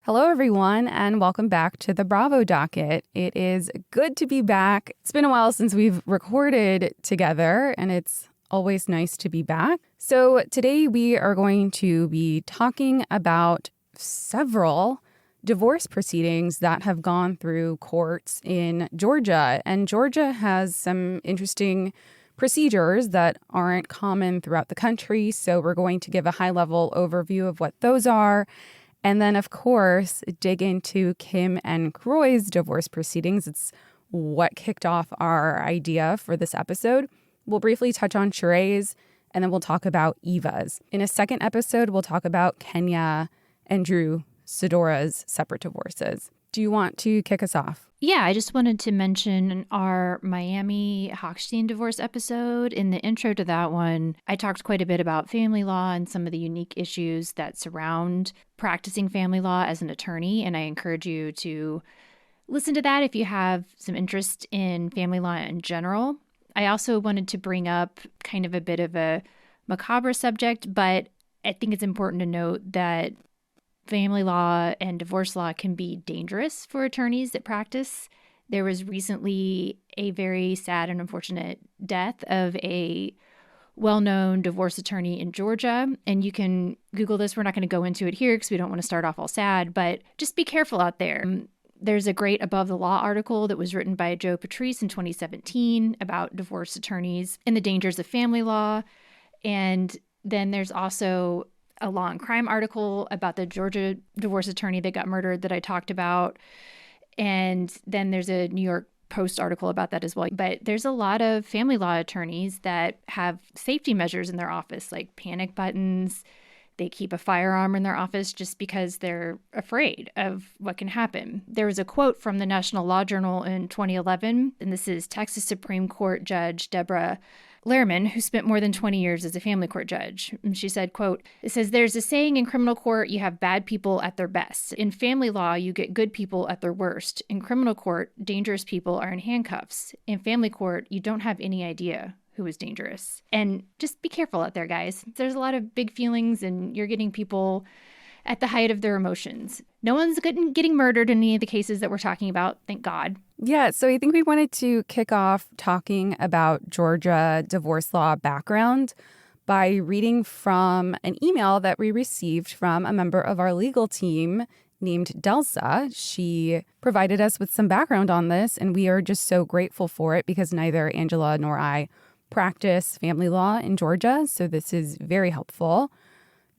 Hello, everyone, and welcome back to the Bravo Docket. It is good to be back. It's been a while since we've recorded together, and it's always nice to be back. So today we are going to be talking about several divorce proceedings that have gone through courts in Georgia. And Georgia has some interesting procedures that aren't common throughout the country. So we're going to give a high-level overview of what those are. And then, of course, dig into Kim and Kroy's divorce proceedings. It's what kicked off our idea for this episode. We'll briefly touch on Sheree's, and then we'll talk about Eva's. In a second episode, we'll talk about Kenya and Drew Sidora's separate divorces. Do you want to kick us off? Yeah, I just wanted to mention our Miami Hochstein divorce episode. In the intro to that one, I talked quite a bit about family law and some of the unique issues that surround practicing family law as an attorney. And I encourage you to listen to that if you have some interest in family law in general. I also wanted to bring up kind of a bit of a macabre subject, but I think it's important to note that family law and divorce law can be dangerous for attorneys that practice. There was recently a very sad and unfortunate death of a well-known divorce attorney in Georgia. And you can Google this. We're not going to go into it here because we don't want to start off all sad, but just be careful out there. There's a great Above the Law article that was written by Joe Patrice in 2017 about divorce attorneys and the dangers of family law. And then there's also a law and crime article about the Georgia divorce attorney that got murdered that I talked about. And then there's a New York Post article about that as well. But there's a lot of family law attorneys that have safety measures in their office, like panic buttons. They keep a firearm in their office just because they're afraid of what can happen. There was a quote from the National Law Journal in 2011, and this is Texas Supreme Court Judge Deborah Lehrman, who spent more than 20 years as a family court judge. And she said, quote, it says, there's a saying in criminal court, you have bad people at their best. In family law, you get good people at their worst. In criminal court, dangerous people are in handcuffs. In family court, you don't have any idea who is dangerous. And just be careful out there, guys. There's a lot of big feelings and you're getting people at the height of their emotions. No one's getting murdered in any of the cases that we're talking about, thank God. Yeah, so I think we wanted to kick off talking about Georgia divorce law background by reading from an email that we received from a member of our legal team named Delsa. She provided us with some background on this, and we are just so grateful for it because neither Angela nor I practice family law in Georgia, so this is very helpful.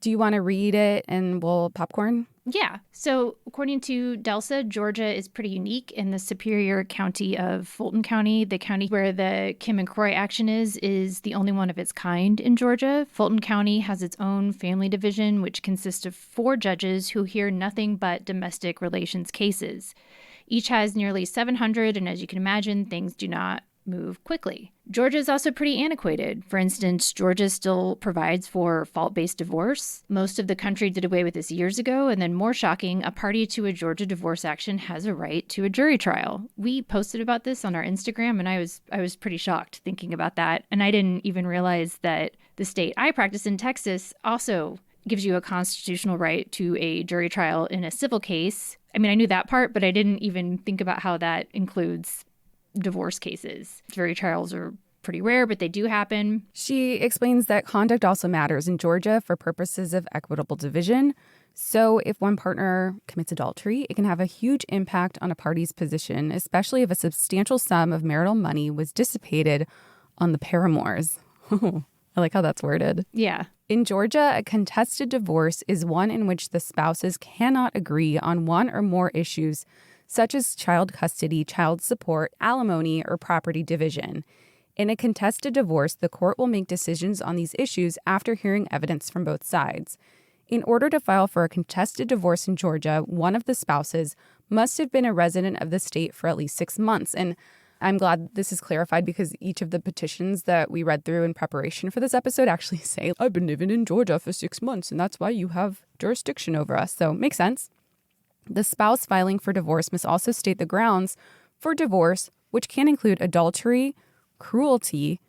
Do you want to read it and we'll popcorn? Yeah. So according to Delsa, Georgia is pretty unique in the Superior County of Fulton County. The county where the Kim and Kroy action is the only one of its kind in Georgia. Fulton County has its own family division, which consists of 4 judges who hear nothing but domestic relations cases. Each has nearly 700, and as you can imagine, things do not move quickly. Georgia is also pretty antiquated. For instance, Georgia still provides for fault-based divorce. Most of the country did away with this years ago, and then more shocking, a party to a Georgia divorce action has a right to a jury trial. We posted about this on our Instagram, and I was pretty shocked thinking about that, and I didn't even realize that the state I practice in, Texas, also gives you a constitutional right to a jury trial in a civil case. I mean, I knew that part, but I didn't even think about how that includes divorce cases. Jury trials are pretty rare, but they do happen. She explains that conduct also matters in Georgia for purposes of equitable division. So if one partner commits adultery, it can have a huge impact on a party's position, especially if a substantial sum of marital money was dissipated on the paramours. I like how that's worded. Yeah. In Georgia, a contested divorce is one in which the spouses cannot agree on one or more issues such as child custody, child support, alimony, or property division. In a contested divorce, the court will make decisions on these issues after hearing evidence from both sides. In order to file for a contested divorce in Georgia, one of the spouses must have been a resident of the state for at least 6 months. And I'm glad this is clarified because each of the petitions that we read through in preparation for this episode actually say, I've been living in Georgia for 6 months, and that's why you have jurisdiction over us. So makes sense. The spouse filing for divorce must also state the grounds for divorce, which can include adultery, cruelty,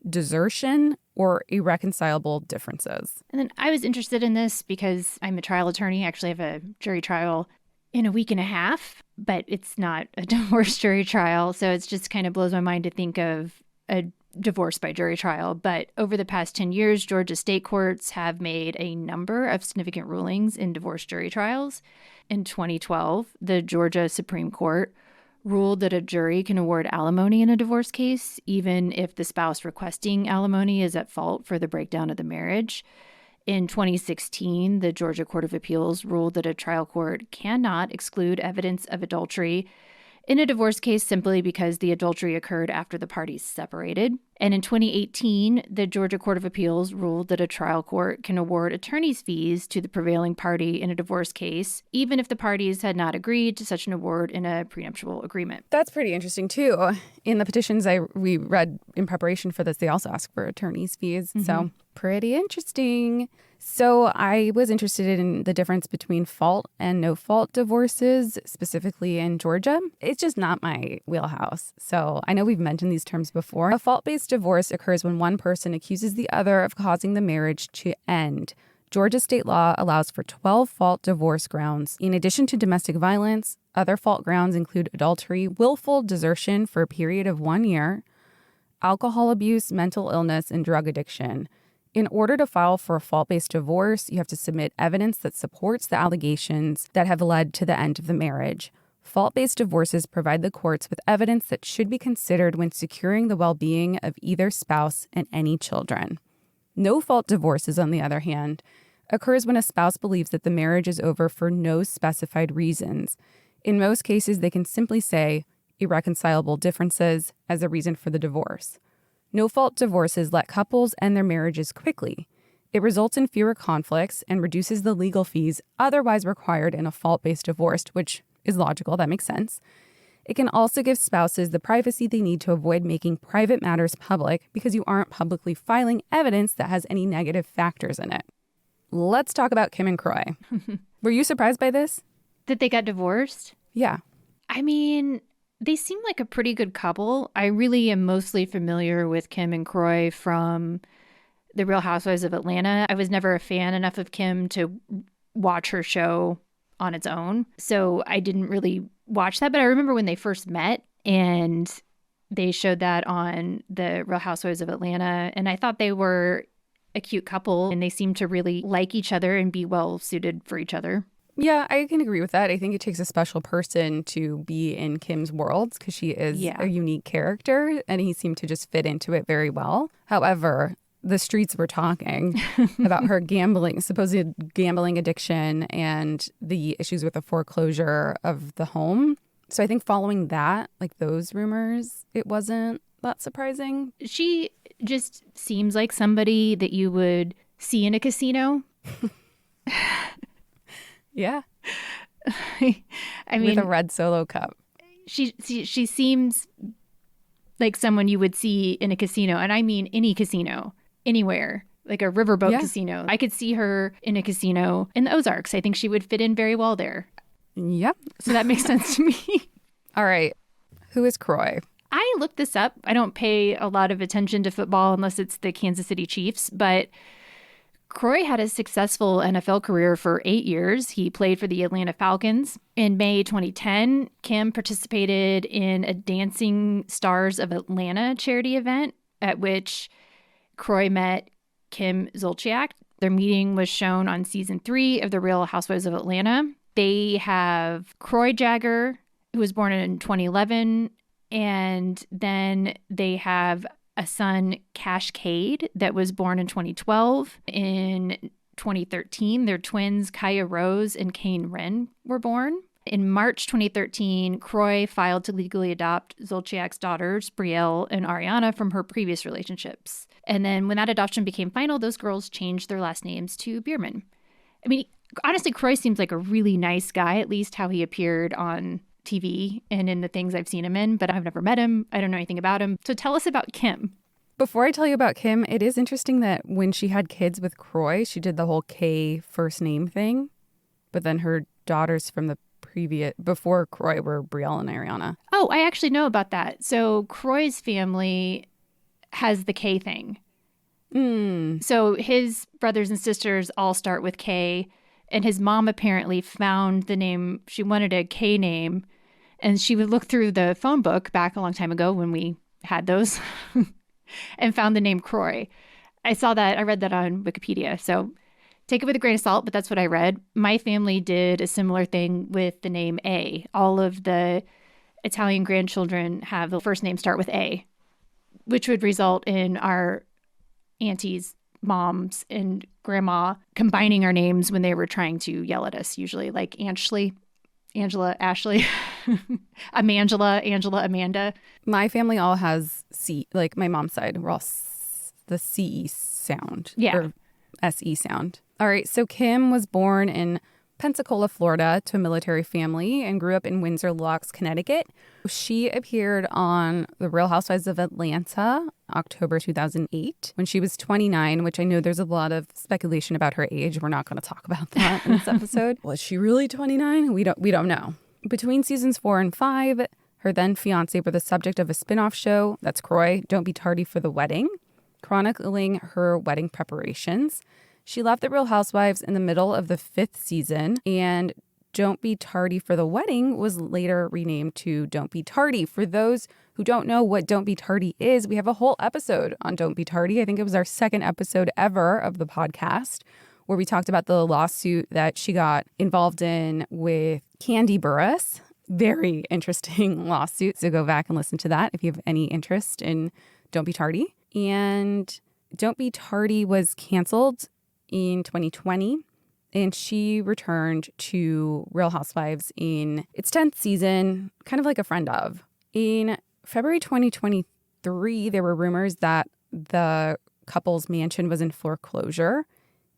desertion, or irreconcilable differences. And then I was interested in this because I'm a trial attorney. I actually have a jury trial in a week and a half, but it's not a divorce jury trial. So it just kind of blows my mind to think of a divorce by jury trial. But over the past 10 years, Georgia state courts have made a number of significant rulings in divorce jury trials. In 2012, the Georgia Supreme Court ruled that a jury can award alimony in a divorce case, even if the spouse requesting alimony is at fault for the breakdown of the marriage. In 2016, the Georgia Court of Appeals ruled that a trial court cannot exclude evidence of adultery in a divorce case simply because the adultery occurred after the parties separated. And in 2018, the Georgia Court of Appeals ruled that a trial court can award attorney's fees to the prevailing party in a divorce case, even if the parties had not agreed to such an award in a prenuptial agreement. That's pretty interesting, too. In the petitions we read in preparation for this, they also ask for attorney's fees. Mm-hmm. So pretty interesting. So I was interested in the difference between fault and no fault divorces, specifically in Georgia. It's just not my wheelhouse. So I know we've mentioned these terms before. A fault-based divorce occurs when one person accuses the other of causing the marriage to end. Georgia state law allows for 12 fault divorce grounds. In addition to domestic violence, other fault grounds include adultery, willful desertion for a period of 1 year, alcohol abuse, mental illness, and drug addiction. In order to file for a fault-based divorce, you have to submit evidence that supports the allegations that have led to the end of the marriage. Fault-based divorces provide the courts with evidence that should be considered when securing the well-being of either spouse and any children. No-fault divorces, on the other hand, occurs when a spouse believes that the marriage is over for no specified reasons. In most cases, they can simply say irreconcilable differences as a reason for the divorce. No-fault divorces let couples end their marriages quickly. It results in fewer conflicts and reduces the legal fees otherwise required in a fault-based divorce, which is logical. That makes sense. It can also give spouses the privacy they need to avoid making private matters public because you aren't publicly filing evidence that has any negative factors in it. Let's talk about Kim and Kroy. Were you surprised by this? That they got divorced? Yeah. I mean, they seem like a pretty good couple. I really am mostly familiar with Kim and Kroy from The Real Housewives of Atlanta. I was never a fan enough of Kim to watch her show on its own, so I didn't really watch that. But I remember when they first met and they showed that on The Real Housewives of Atlanta, and I thought they were a cute couple, and they seemed to really like each other and be well suited for each other. Yeah, I can agree with that. I think it takes a special person to be in Kim's world because she is a unique character and he seemed to just fit into it very well. However, the streets were talking about her supposed gambling addiction and the issues with the foreclosure of the home. So I think following that, like those rumors, it wasn't that surprising. She just seems like somebody that you would see in a casino. Yeah. I mean, with a red Solo cup. She seems like someone you would see in a casino. And I mean any casino, anywhere, like a riverboat casino. I could see her in a casino in the Ozarks. I think she would fit in very well there. Yep. So that makes sense to me. All right. Who is Kroy? I looked this up. I don't pay a lot of attention to football unless it's the Kansas City Chiefs, but Kroy had a successful NFL career for 8 years. He played for the Atlanta Falcons. In May 2010, Kim participated in a Dancing Stars of Atlanta charity event at which Kroy met Kim Zolciak. Their meeting was shown on season 3 of The Real Housewives of Atlanta. They have Kroy Jagger, who was born in 2011, and then they have a son, Cash Cade, that was born in 2012. In 2013, their twins, Kaya Rose and Kane Wren, were born. In March 2013, Kroy filed to legally adopt Zolciak's daughters, Brielle and Ariana, from her previous relationships. And then when that adoption became final, those girls changed their last names to Biermann. I mean, honestly, Kroy seems like a really nice guy, at least how he appeared on TV and in the things I've seen him in, but I've never met him. I don't know anything about him. So tell us about Kim. Before I tell you about Kim, it is interesting that when she had kids with Kroy, she did the whole K first name thing, but then her daughters from the before Kroy were Brielle and Ariana. Oh, I actually know about that. So Kroy's family has the K thing. So his brothers and sisters all start with K. And his mom apparently found the name. She wanted a K name. And she would look through the phone book back a long time ago when we had those and found the name Kroy. I read that on Wikipedia. So take it with a grain of salt, but that's what I read. My family did a similar thing with the name A. All of the Italian grandchildren have the first name start with A, which would result in our aunties, moms, and grandma combining our names when they were trying to yell at us, usually like Ashley, Angela, Ashley, Amangela, Angela, Amanda. My family all has C, like my mom's side, we're all the CE sound. Yeah. Or SE sound. All right. So Kim was born in Pensacola, Florida, to a military family and grew up in Windsor Locks, Connecticut. She appeared on The Real Housewives of Atlanta, October 2008, when she was 29, which I know there's a lot of speculation about her age. We're not going to talk about that in this episode. Was she really 29? We don't know. Between seasons 4 and 5, her then fiance were the subject of a spin-off show, that's Kroy, Don't Be Tardy for the Wedding, chronicling her wedding preparations. She left The Real Housewives in the middle of the 5th season, and Don't Be Tardy for the Wedding was later renamed to Don't Be Tardy. For those who don't know what Don't Be Tardy is, we have a whole episode on Don't Be Tardy. I think it was our 2nd episode ever of the podcast, where we talked about the lawsuit that she got involved in with Candy Burruss. Very interesting lawsuit, so go back and listen to that if you have any interest in Don't Be Tardy. And Don't Be Tardy was canceled in 2020, and she returned to Real Housewives in its 10th season, kind of like a friend of. In February 2023, there were rumors that the couple's mansion was in foreclosure.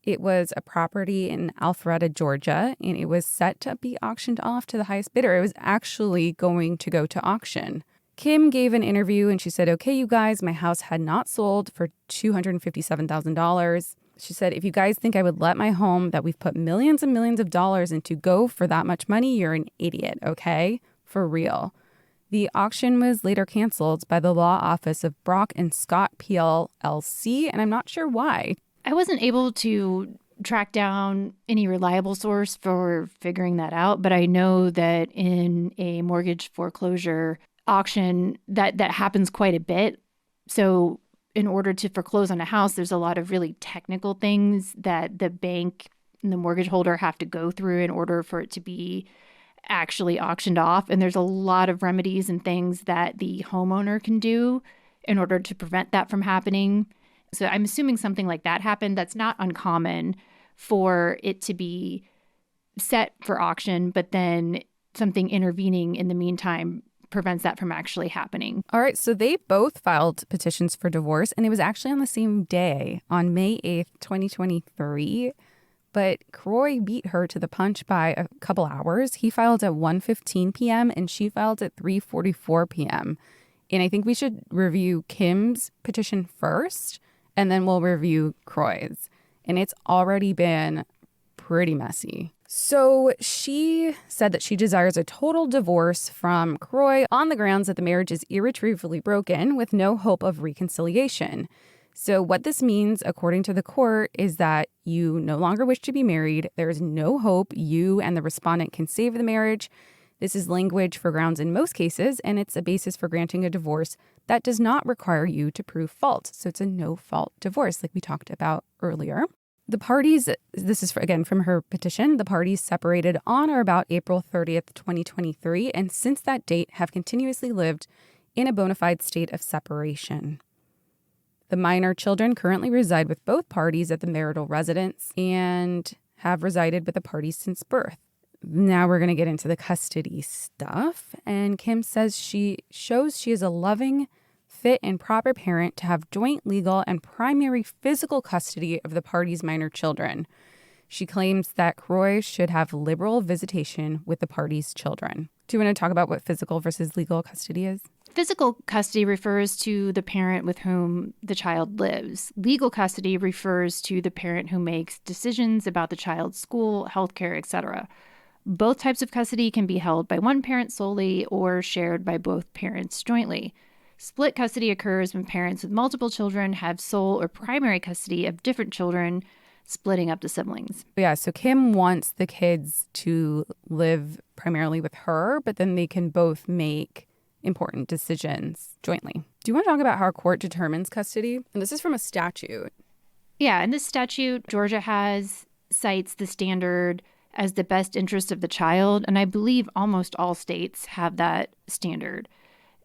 It was a property in Alpharetta, Georgia, and it was set to be auctioned off to the highest bidder. It was actually going to go to auction. Kim gave an interview and she said, "Okay, you guys, my house had not sold for $257,000. She said, "If you guys think I would let my home that we've put millions and millions of dollars into go for that much money, you're an idiot, okay? For real." The auction was later canceled by the law office of Brock and Scott PLLC, and I'm not sure why. I wasn't able to track down any reliable source for figuring that out, but I know that in a mortgage foreclosure auction, that happens quite a bit. So in order to foreclose on a house, there's a lot of really technical things that the bank and the mortgage holder have to go through in order for it to be actually auctioned off. And there's a lot of remedies and things that the homeowner can do in order to prevent that from happening. So I'm assuming something like that happened. That's not uncommon for it to be set for auction, but then something intervening in the meantime prevents that from actually happening. All right, so they both filed petitions for divorce, and it was actually on the same day, on May 8th, 2023. But Kroy beat her to the punch by a couple hours. He filed at 1:15 p.m. and she filed at 3:44 p.m. And I think we should review Kim's petition first, and then we'll review Kroy's. And it's already been pretty messy. So she said that she desires a total divorce from Kroy on the grounds that the marriage is irretrievably broken with no hope of reconciliation. So what this means, according to the court, is that you no longer wish to be married. There is no hope you and the respondent can save the marriage. This is language for grounds in most cases, and it's a basis for granting a divorce that does not require you to prove fault. So it's a no-fault divorce, like we talked about earlier. The parties, this is again from her petition, the parties separated on or about April 30th, 2023, and since that date have continuously lived in a bona fide state of separation. The minor children currently reside with both parties at the marital residence and have resided with the parties since birth. Now we're going to get into the custody stuff, and Kim says she shows she is a loving, fit, and proper parent to have joint legal and primary physical custody of the parties' minor children. She claims that Kroy should have liberal visitation with the parties' children. Do you want to talk about what physical versus legal custody is? Physical custody refers to the parent with whom the child lives. Legal custody refers to the parent who makes decisions about the child's school, healthcare, etc. Both types of custody can be held by one parent solely or shared by both parents jointly. Split custody occurs when parents with multiple children have sole or primary custody of different children, splitting up the siblings. Yeah, so Kim wants the kids to live primarily with her, but then they can both make important decisions jointly. Do you want to talk about how our court determines custody? And this is from a statute. Yeah, in this statute, Georgia cites the standard as the best interest of the child, and I believe almost all states have that standard.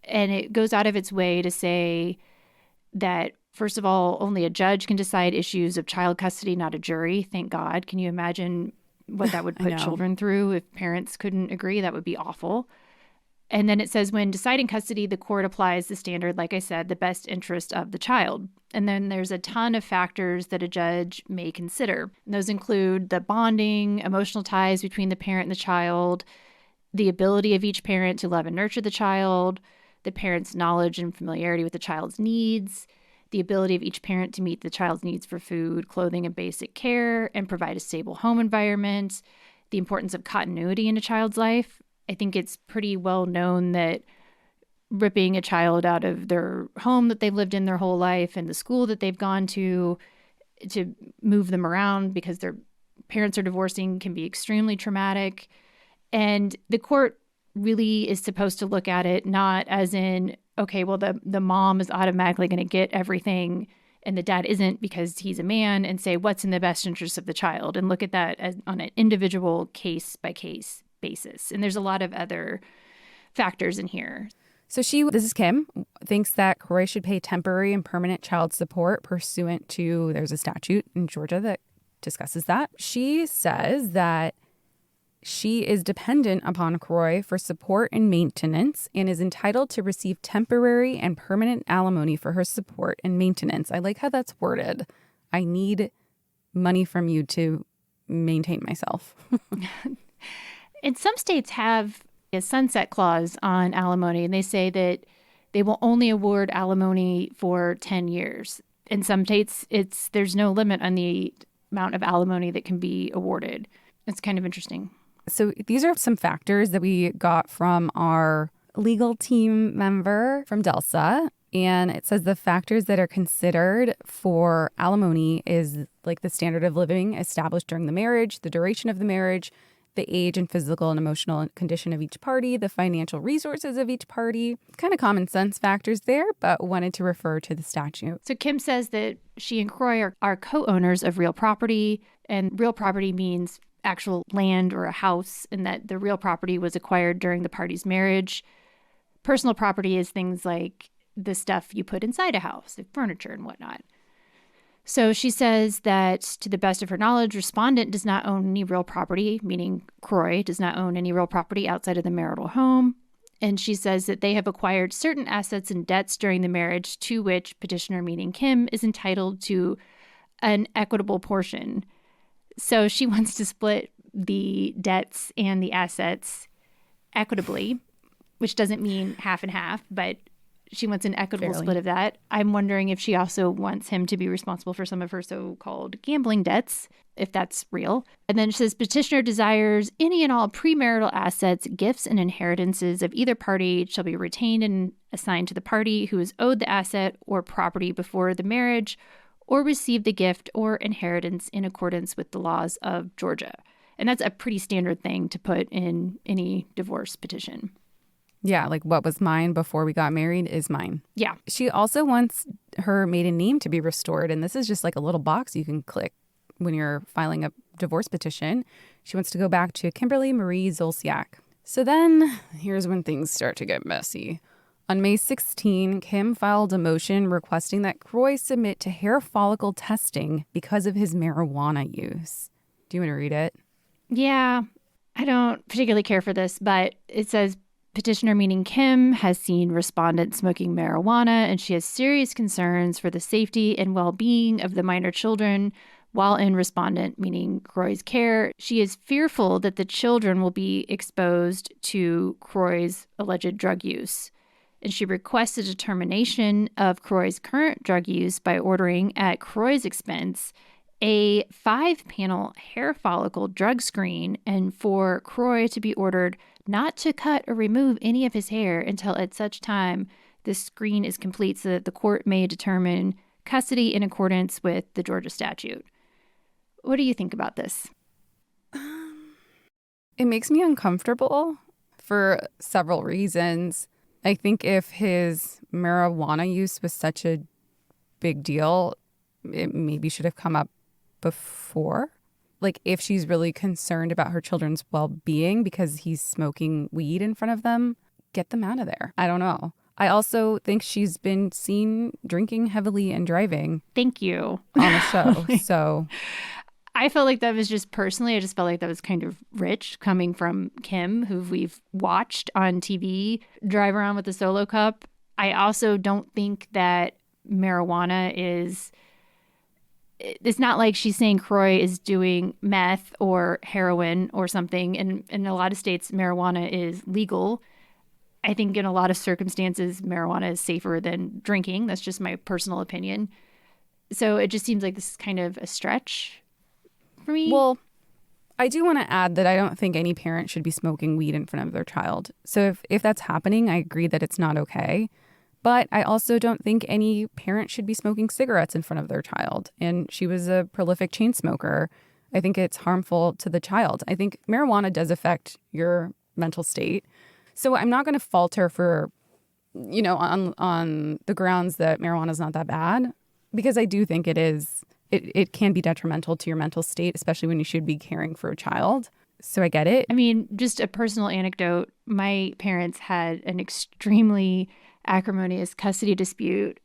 And it goes out of its way to say that, first of all, only a judge can decide issues of child custody, not a jury. Thank God. Can you imagine what that would put children through if parents couldn't agree? That would be awful. And then it says when deciding custody, the court applies the standard, like I said, the best interest of the child. And then there's a ton of factors that a judge may consider. And those include the bonding, emotional ties between the parent and the child, the ability of each parent to love and nurture the child, the parent's knowledge and familiarity with the child's needs, the ability of each parent to meet the child's needs for food, clothing, and basic care, and provide a stable home environment, the importance of continuity in a child's life. I think it's pretty well known that ripping a child out of their home that they've lived in their whole life and the school that they've gone to move them around because their parents are divorcing can be extremely traumatic. And the court really is supposed to look at it not as in, okay, well, the mom is automatically going to get everything and the dad isn't because he's a man, and say what's in the best interest of the child and look at that as on an individual case-by-case basis. And there's a lot of other factors in here. So this is Kim, thinks that Kroy should pay temporary and permanent child support pursuant to, there's a statute in Georgia that discusses that. She says that she is dependent upon Kroy for support and maintenance and is entitled to receive temporary and permanent alimony for her support and maintenance. I like how that's worded. I need money from you to maintain myself. And some states have a sunset clause on alimony, and they say that they will only award alimony for 10 years. In some states, there's no limit on the amount of alimony that can be awarded. It's kind of interesting. So these are some factors that we got from our legal team member from DELSA. And it says the factors that are considered for alimony is like the standard of living established during the marriage, the duration of the marriage, the age and physical and emotional condition of each party, the financial resources of each party. Kind of common sense factors there, but wanted to refer to the statute. So Kim says that she and Kroy are co-owners of real property, and real property means actual land or a house, and that the real property was acquired during the party's marriage. Personal property is things like the stuff you put inside a house, like furniture and whatnot. So she says that to the best of her knowledge, respondent does not own any real property, meaning Kroy does not own any real property outside of the marital home. And she says that they have acquired certain assets and debts during the marriage to which petitioner, meaning Kim, is entitled to an equitable portion. So she wants to split the debts and the assets equitably, which doesn't mean half and half, but she wants an equitable split of that. I'm wondering if she also wants him to be responsible for some of her so-called gambling debts, if that's real. And then she says, petitioner desires any and all premarital assets, gifts, and inheritances of either party shall be retained and assigned to the party who is owed the asset or property before the marriage, or receive the gift or inheritance in accordance with the laws of Georgia. And that's a pretty standard thing to put in any divorce petition. Yeah, like what was mine before we got married is mine. Yeah. She also wants her maiden name to be restored. And this is just like a little box you can click when you're filing a divorce petition. She wants to go back to Kimberly Marie Zolciak. So then here's when things start to get messy. On May 16, Kim filed a motion requesting that Kroy submit to hair follicle testing because of his marijuana use. Do you want to read it? Yeah, I don't particularly care for this, but it says, petitioner, meaning Kim, has seen respondent smoking marijuana, and she has serious concerns for the safety and well-being of the minor children while in respondent, meaning Kroy's care. She is fearful that the children will be exposed to Kroy's alleged drug use. And she requests a determination of Kroy's current drug use by ordering, at Kroy's expense, a 5-panel hair follicle drug screen, and for Kroy to be ordered not to cut or remove any of his hair until at such time this screen is complete so that the court may determine custody in accordance with the Georgia statute. What do you think about this? It makes me uncomfortable for several reasons. I think if his marijuana use was such a big deal, it maybe should have come up before. Like if she's really concerned about her children's well-being because he's smoking weed in front of them, get them out of there. I don't know. I also think she's been seen drinking heavily and driving. Thank you. On the show. So I felt like that was just personally, I just felt like that was kind of rich coming from Kim, who we've watched on TV drive around with a solo cup. I also don't think that marijuana is, it's not like she's saying Kroy is doing meth or heroin or something. And in a lot of states, marijuana is legal. I think in a lot of circumstances, marijuana is safer than drinking. That's just my personal opinion. So it just seems like this is kind of a stretch for me. Well, I do want to add that I don't think any parent should be smoking weed in front of their child. So if that's happening, I agree that it's not okay. But I also don't think any parent should be smoking cigarettes in front of their child. And she was a prolific chain smoker. I think it's harmful to the child. I think marijuana does affect your mental state. So I'm not going to fault her for, on the grounds that marijuana is not that bad, because I do think it is. It can be detrimental to your mental state, especially when you should be caring for a child. So I get it. I mean, just a personal anecdote. My parents had an extremely acrimonious custody dispute.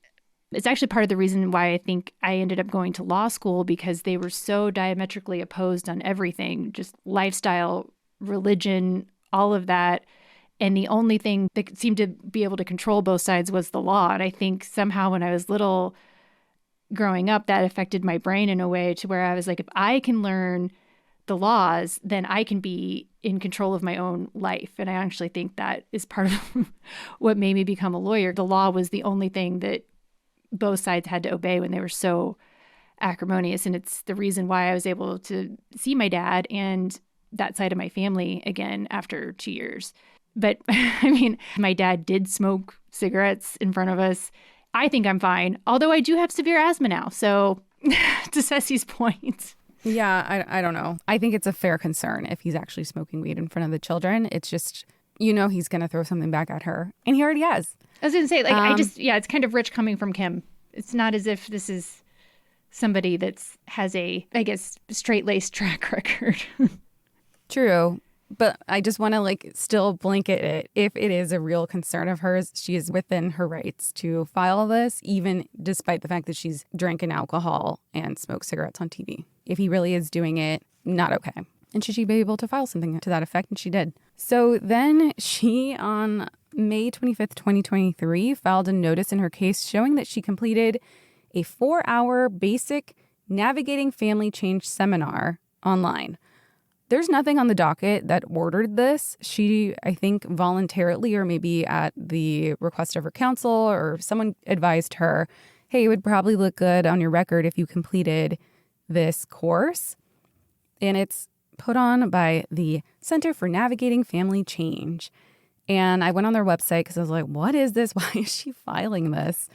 It's actually part of the reason why I think I ended up going to law school, because they were so diametrically opposed on everything, just lifestyle, religion, all of that. And the only thing that seemed to be able to control both sides was the law. And I think somehow when I was little, growing up, that affected my brain in a way to where I was like, if I can learn the laws, then I can be in control of my own life. And I actually think that is part of what made me become a lawyer. The law was the only thing that both sides had to obey when they were so acrimonious. And it's the reason why I was able to see my dad and that side of my family again after 2 years. But I mean, my dad did smoke cigarettes in front of us. I think I'm fine, although I do have severe asthma now. So to Ceci's point. Yeah, I don't know. I think it's a fair concern if he's actually smoking weed in front of the children. It's just, he's going to throw something back at her. And he already has. I was going to say, it's kind of rich coming from Kim. It's not as if this is somebody that's has a, I guess, straight-laced track record. True. But I just want to still blanket it. If it is a real concern of hers, she is within her rights to file this, even despite the fact that she's drinking alcohol and smoked cigarettes on TV. If he really is doing it, not okay. And should she be able to file something to that effect? And she did. So then she, on May 25th, 2023, filed a notice in her case showing that she completed a 4-hour basic navigating family change seminar online. There's nothing on the docket that ordered this. She, I think, voluntarily, or maybe at the request of her counsel, or someone advised her, hey, it would probably look good on your record if you completed this course. And it's put on by the Center for Navigating Family Change. And I went on their website because I was like, what is this? Why is she filing this?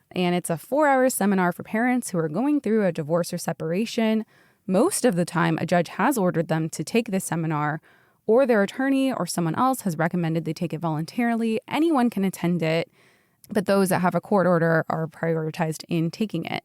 And it's a 4-hour seminar for parents who are going through a divorce or separation. Most of the time, a judge has ordered them to take this seminar, or their attorney or someone else has recommended they take it voluntarily. Anyone can attend it, but those that have a court order are prioritized in taking it.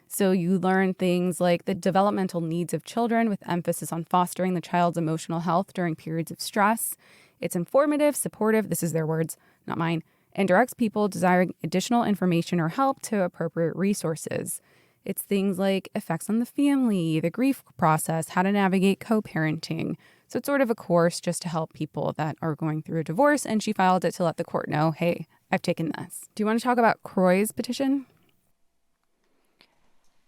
So you learn things like the developmental needs of children with emphasis on fostering the child's emotional health during periods of stress. It's informative, supportive, this is their words, not mine, and directs people desiring additional information or help to appropriate resources. It's things like effects on the family, the grief process, how to navigate co-parenting. So it's sort of a course just to help people that are going through a divorce. And she filed it to let the court know, hey, I've taken this. Do you want to talk about Kroy's petition?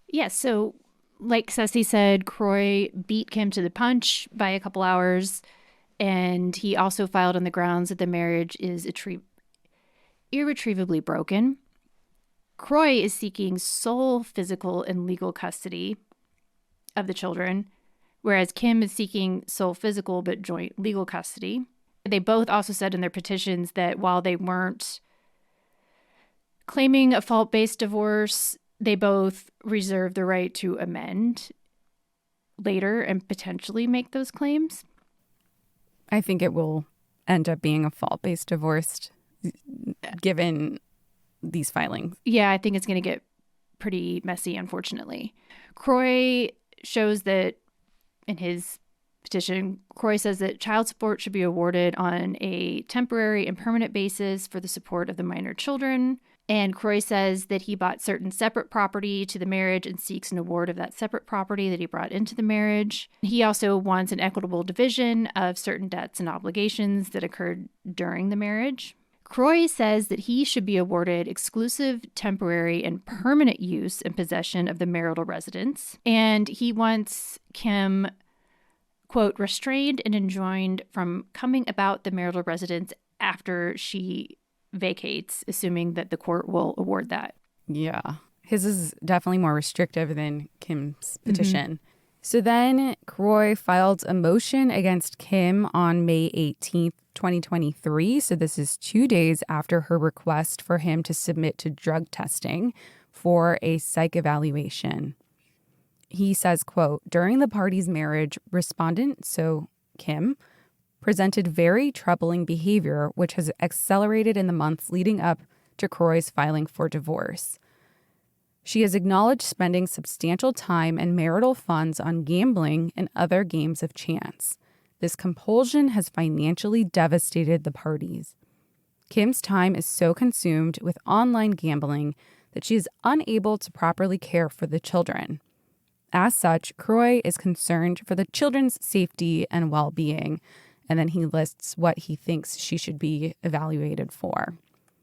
Yes. So like Ceci said, Kroy beat Kim to the punch by a couple hours. And he also filed on the grounds that the marriage is irretrievably broken. Kroy is seeking sole physical and legal custody of the children, whereas Kim is seeking sole physical but joint legal custody. They both also said in their petitions that while they weren't claiming a fault-based divorce, they both reserved the right to amend later and potentially make those claims. I think it will end up being a fault-based divorce given these filings. Yeah, I think it's going to get pretty messy, unfortunately. Kroy shows that in his petition, Kroy says that child support should be awarded on a temporary and permanent basis for the support of the minor children. And Kroy says that he bought certain separate property to the marriage and seeks an award of that separate property that he brought into the marriage. He also wants an equitable division of certain debts and obligations that occurred during the marriage. Kroy says that he should be awarded exclusive, temporary, and permanent use and possession of the marital residence. And he wants Kim, quote, restrained and enjoined from coming about the marital residence after she vacates, assuming that the court will award that. Yeah. His is definitely more restrictive than Kim's petition. So then Kroy filed a motion against Kim on May 18th, 2023. So this is 2 days after her request for him to submit to drug testing for a psych evaluation. He says, quote, during the party's marriage, respondent, so Kim, presented very troubling behavior, which has accelerated in the months leading up to Kroy's filing for divorce. She has acknowledged spending substantial time and marital funds on gambling and other games of chance. This compulsion has financially devastated the parties. Kim's time is so consumed with online gambling that she is unable to properly care for the children. As such, Kroy is concerned for the children's safety and well-being, and then he lists what he thinks she should be evaluated for.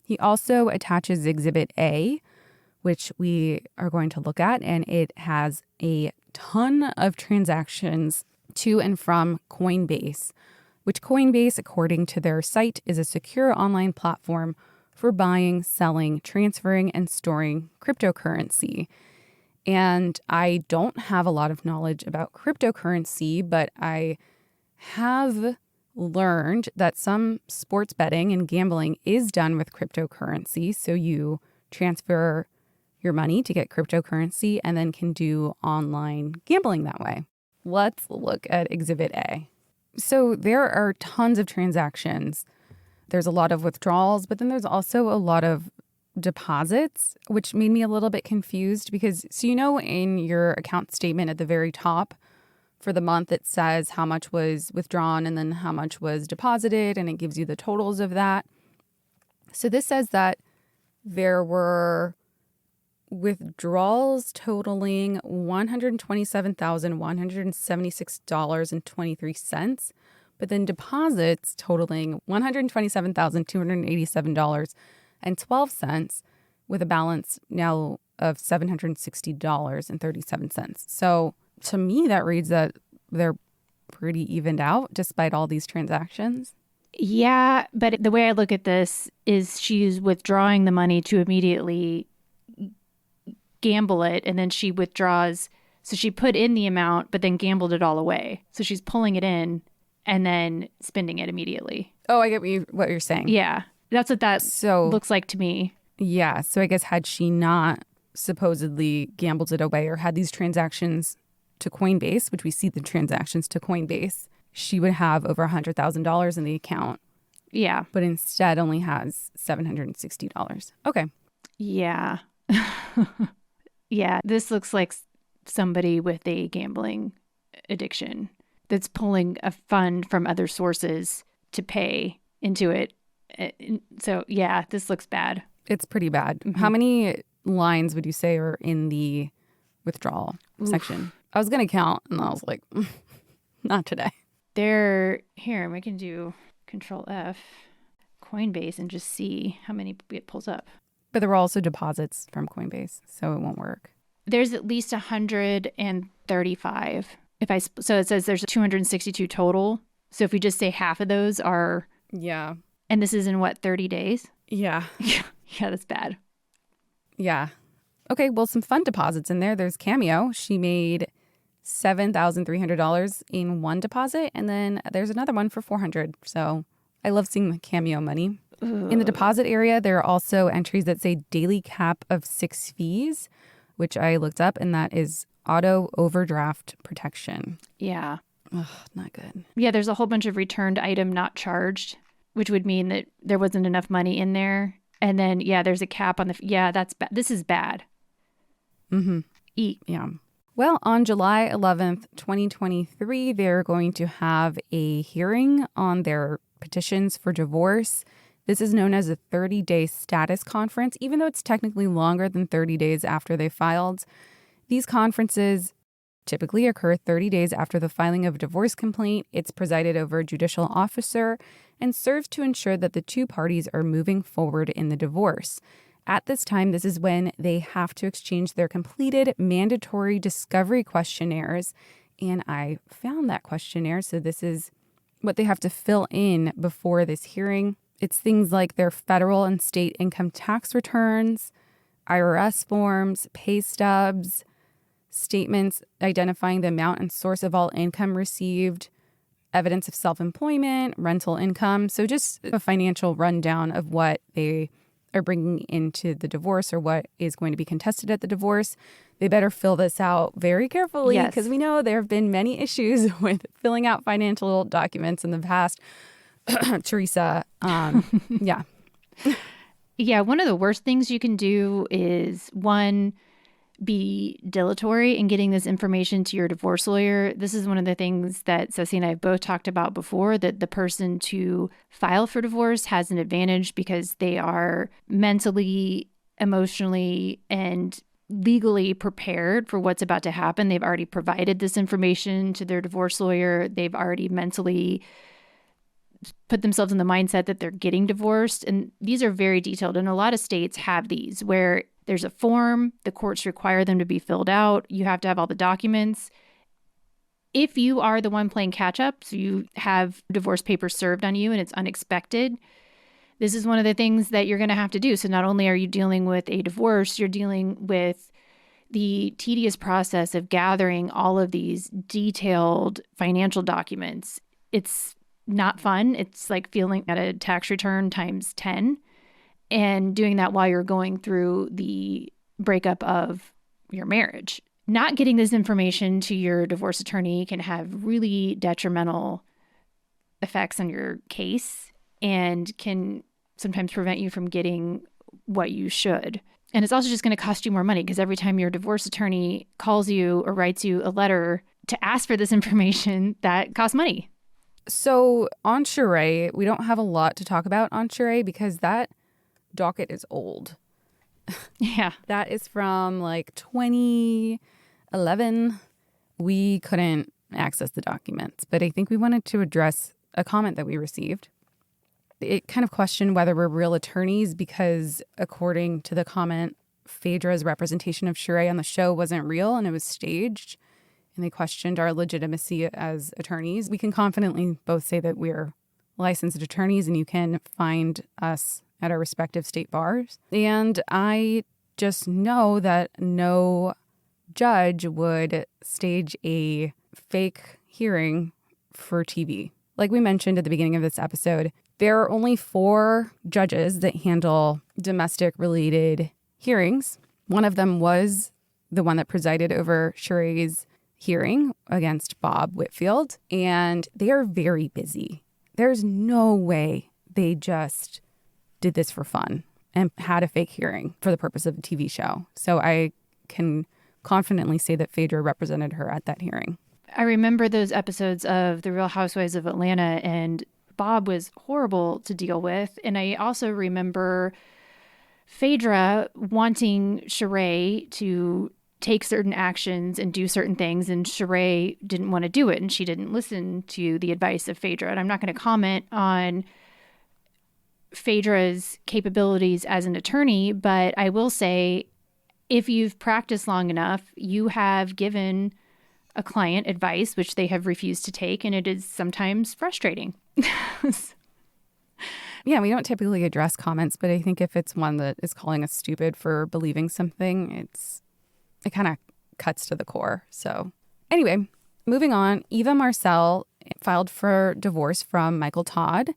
He also attaches Exhibit A, which we are going to look at, and it has a ton of transactions to and from Coinbase, which Coinbase, according to their site, is a secure online platform for buying, selling, transferring, and storing cryptocurrency. And I don't have a lot of knowledge about cryptocurrency, but I have learned that some sports betting and gambling is done with cryptocurrency. So you transfer your money to get cryptocurrency and then can do online gambling that way. Let's look at Exhibit A. So there are tons of transactions. There's a lot of withdrawals, but then there's also a lot of deposits, which made me a little bit confused because, so you know, in your account statement at the very top for the month, it says how much was withdrawn and then how much was deposited, and it gives you the totals of that. So this says that there were withdrawals totaling $127,176.23, but then deposits totaling $127,287.12 with a balance now of $760.37. So to me, that reads that they're pretty evened out despite all these transactions. Yeah, but the way I look at this is she's withdrawing the money to immediately gamble it, and then she withdraws. So she put in the amount, but then gambled it all away. So she's pulling it in and then spending it immediately. Oh, I get what you're saying. Yeah, that's what that looks like to me. Yeah, so I guess had she not supposedly gambled it away or had these transactions to Coinbase, which we see the transactions to Coinbase, she would have over $100,000 in the account. Yeah. But instead only has $760. Okay. Yeah. Yeah, this looks like somebody with a gambling addiction that's pulling a fund from other sources to pay into it. So, yeah, this looks bad. It's pretty bad. Mm-hmm. How many lines would you say are in the withdrawal section? I was going to count, and I was like, not today. Here, we can do Control F, Coinbase, and just see how many it pulls up. But there were also deposits from Coinbase, so it won't work. There's at least 135. So it says there's 262 total. So if we just say half of those are... Yeah. And this is in what, 30 days? Yeah. Yeah, that's bad. Yeah. Okay, well, some fun deposits in there. There's Cameo. She made $7,300 in one deposit, and then there's another one for $400. So I love seeing the Cameo money. In the deposit area, there are also entries that say daily cap of 6 fees, which I looked up, and that is auto overdraft protection. Yeah. Ugh, not good. Yeah, there's a whole bunch of returned item not charged, which would mean that there wasn't enough money in there. And then, yeah, there's a cap on the... Yeah, that's bad. This is bad. Mm-hmm. Eat. Yeah. Well, on July 11th, 2023, they're going to have a hearing on their petitions for divorce. This is known as a 30-day status conference, even though it's technically longer than 30 days after they filed. These conferences typically occur 30 days after the filing of a divorce complaint. It's presided over a judicial officer and serves to ensure that the two parties are moving forward in the divorce. At this time, this is when they have to exchange their completed mandatory discovery questionnaires. And I found that questionnaire, so this is what they have to fill in before this hearing. It's things like their federal and state income tax returns, IRS forms, pay stubs, statements identifying the amount and source of all income received, evidence of self-employment, rental income. So just a financial rundown of what they are bringing into the divorce or what is going to be contested at the divorce. They better fill this out very carefully because we know there have been many issues with filling out financial documents in the past. Teresa, yeah. Yeah, one of the worst things you can do is, one, be dilatory in getting this information to your divorce lawyer. This is one of the things that Ceci and I have both talked about before, that the person to file for divorce has an advantage because they are mentally, emotionally, and legally prepared for what's about to happen. They've already provided this information to their divorce lawyer. They've already mentally put themselves in the mindset that they're getting divorced. And these are very detailed. And a lot of states have these where there's a form, the courts require them to be filled out. You have to have all the documents. If you are the one playing catch up, so you have divorce papers served on you and it's unexpected, this is one of the things that you're going to have to do. So not only are you dealing with a divorce, you're dealing with the tedious process of gathering all of these detailed financial documents. It's not fun. It's like feeling at a tax return times 10 and doing that while you're going through the breakup of your marriage. Not getting this information to your divorce attorney can have really detrimental effects on your case and can sometimes prevent you from getting what you should. And it's also just going to cost you more money because every time your divorce attorney calls you or writes you a letter to ask for this information, that costs money. So on Sheree, we don't have a lot to talk about on Sheree because that docket is old. Yeah. That is from like 2011. We couldn't access the documents, but I think we wanted to address a comment that we received. It kind of questioned whether we're real attorneys because according to the comment, Phaedra's representation of Sheree on the show wasn't real and it was staged. And they questioned our legitimacy as attorneys. We can confidently both say that we're licensed attorneys and you can find us at our respective state bars. And I just know that no judge would stage a fake hearing for TV. Like we mentioned at the beginning of this episode, there are only 4 judges that handle domestic-related hearings. One of them was the one that presided over Sheree's hearing against Bob Whitfield, and they are very busy. There's no way they just did this for fun and had a fake hearing for the purpose of a TV show. So I can confidently say that Phaedra represented her at that hearing. I remember those episodes of The Real Housewives of Atlanta, and Bob was horrible to deal with. And I also remember Phaedra wanting Sheree to take certain actions and do certain things, and Sheree didn't want to do it, and she didn't listen to the advice of Phaedra. And I'm not going to comment on Phaedra's capabilities as an attorney, but I will say if you've practiced long enough, you have given a client advice which they have refused to take, and it is sometimes frustrating. Yeah, we don't typically address comments, but I think if it's one that is calling us stupid for believing something, it kind of cuts to the core. So anyway, moving on, Eva Marcille filed for divorce from Michael Todd.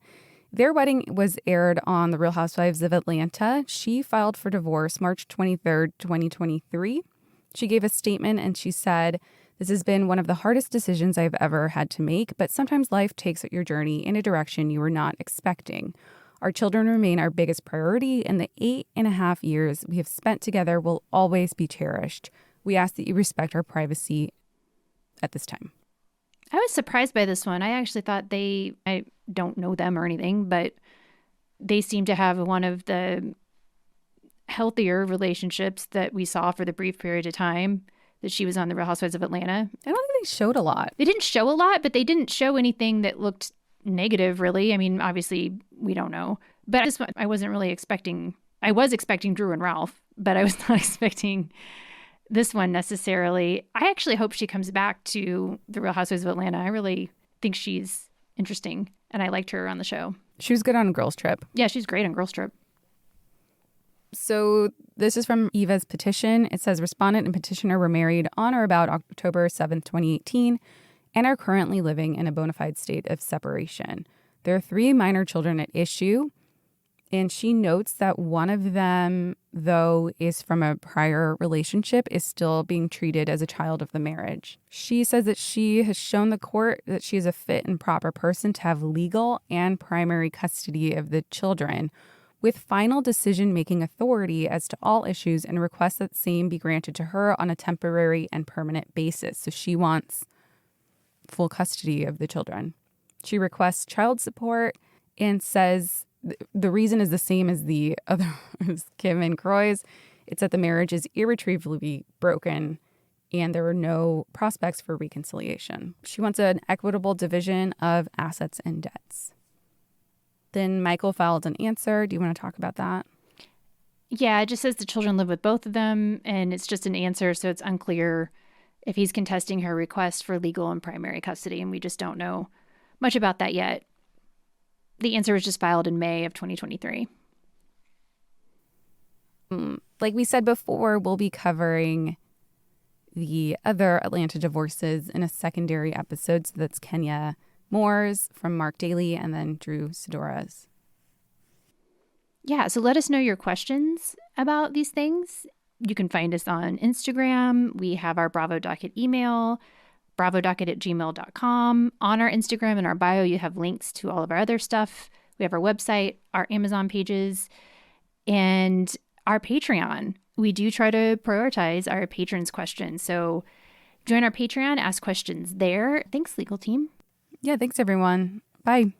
Their wedding was aired on The Real Housewives of Atlanta. She filed for divorce March 23rd, 2023. She gave a statement and she said, "This has been one of the hardest decisions I've ever had to make, but sometimes life takes your journey in a direction you were not expecting. Our children remain our biggest priority, and the 8.5 years we have spent together will always be cherished. We ask that you respect our privacy at this time." I was surprised by this one. I actually thought I don't know them or anything, but they seem to have one of the healthier relationships that we saw for the brief period of time that she was on The Real Housewives of Atlanta. I don't think they showed a lot. They didn't show a lot, but they didn't show anything that looked negative, really. I mean, obviously, we don't know. But this one, I wasn't really expecting. I was expecting Drew and Ralph, but I was not expecting this one necessarily. I actually hope she comes back to The Real Housewives of Atlanta. I really think she's interesting, and I liked her on the show. She was good on Girls Trip. Yeah, she's great on Girls Trip. So this is from Eva's petition. It says respondent and petitioner were married on or about October 7th, 2018, and are currently living in a bona fide state of separation. There are 3 minor children at issue, and she notes that one of them, though, is from a prior relationship, is still being treated as a child of the marriage. She says that she has shown the court that she is a fit and proper person to have legal and primary custody of the children, with final decision-making authority as to all issues, and requests that same be granted to her on a temporary and permanent basis. So she wants full custody of the children. She requests child support and says the reason is the same as the other, as Kim and Kroy's. It's that the marriage is irretrievably broken and there are no prospects for reconciliation. She wants an equitable division of assets and debts. Then Michael filed an answer. Do you want to talk about that? Yeah, it just says the children live with both of them, and it's just an answer, so it's unclear if he's contesting her request for legal and primary custody, and we just don't know much about that yet. The answer was just filed in May of 2023. Like we said before, we'll be covering the other Atlanta divorces in a secondary episode. So that's Kenya Moore's from Mark Daly and then Drew Sidora's. Yeah, so let us know your questions about these things. You can find us on Instagram. We have our Bravo Docket email, bravodocket@gmail.com. On our Instagram and our bio, you have links to all of our other stuff. We have our website, our Amazon pages, and our Patreon. We do try to prioritize our patrons' questions. So join our Patreon, ask questions there. Thanks, legal team. Yeah, thanks, everyone. Bye.